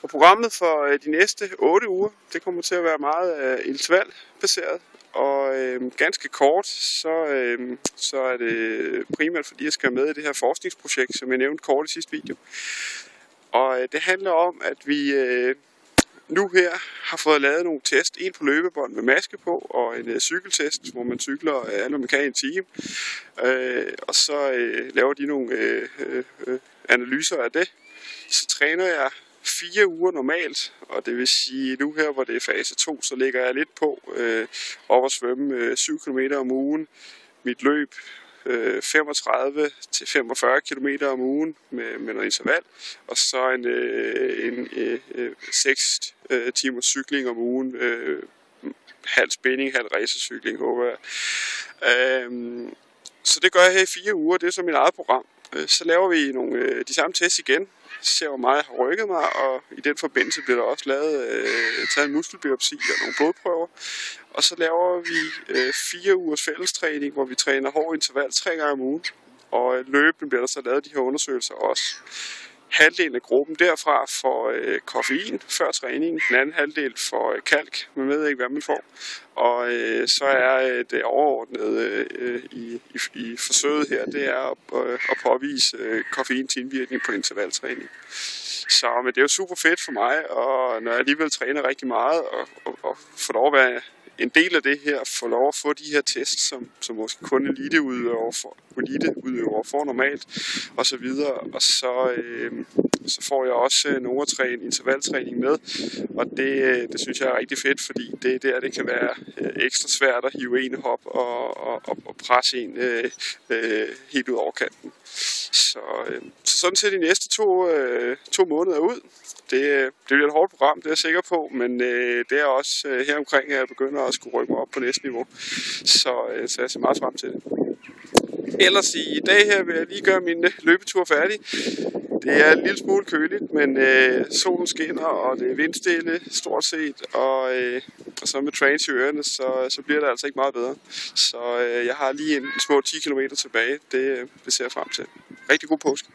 Og programmet for de næste 8 uger, det kommer til at være meget intervalbaseret. Og ganske kort, så er det primært fordi jeg skal med i det her forskningsprojekt, som jeg nævnte kort i sidste video. Og det handler om, at vi nu her har fået lavet nogle test. En på løbebånd med maske på, og en cykeltest, hvor man cykler alt, hvad man kan i en time. Og så laver de nogle analyser af det. Så træner jeg 4 uger normalt, og det vil sige nu her, hvor det er fase 2, så ligger jeg lidt på op at svømme 7 km om ugen. Mit løb 35 til 45 km om ugen med noget interval, og så en 6 timers cykling om ugen, halv spænding, halv racercykling, håber jeg. Så det gør jeg her i 4 uger, det er så mit eget program. Så laver vi de samme tests igen, ser hvor meget jeg har rykket mig, og i den forbindelse bliver der også taget en muskelbiopsi og nogle blodprøver. Og så laver vi 4 ugers fællestræning, hvor vi træner hård interval 3 gange om ugen. Og løbende bliver der så lavet de her undersøgelser også. Halvdelen af gruppen derfra får koffein før træningen, den anden halvdel får kalk, man ved ikke hvad man får. Og så er det overordnede i forsøget her, det er at påvise koffein til indvirkning på intervaltræning. Så men det er jo super fedt for mig, og når jeg alligevel træner rigtig meget og får lov at være en del af det her, får lov at få de her tests, som måske kun eliteudøvere får normalt, og så videre. Og så får jeg også nogle intervaltræning med, og det synes jeg er rigtig fedt, fordi det kan være ekstra svært at hive en op og presse en helt ud over kanten. Så sådan ser de næste 2 måneder ud. Det bliver et hårdt program, det er jeg sikker på, men det er også her omkring, at jeg begynder at skulle rykke mig op på næste niveau. Så jeg ser meget frem til det. Ellers i dag her vil jeg lige gøre min løbetur færdig. Det er en lille smule køligt, men solen skinner, og det er vindstille stort set, og så med trains i ørerne, så bliver det altså ikke meget bedre. Så jeg har lige en små 10 km tilbage, det ser jeg frem til. Rigtig god påske.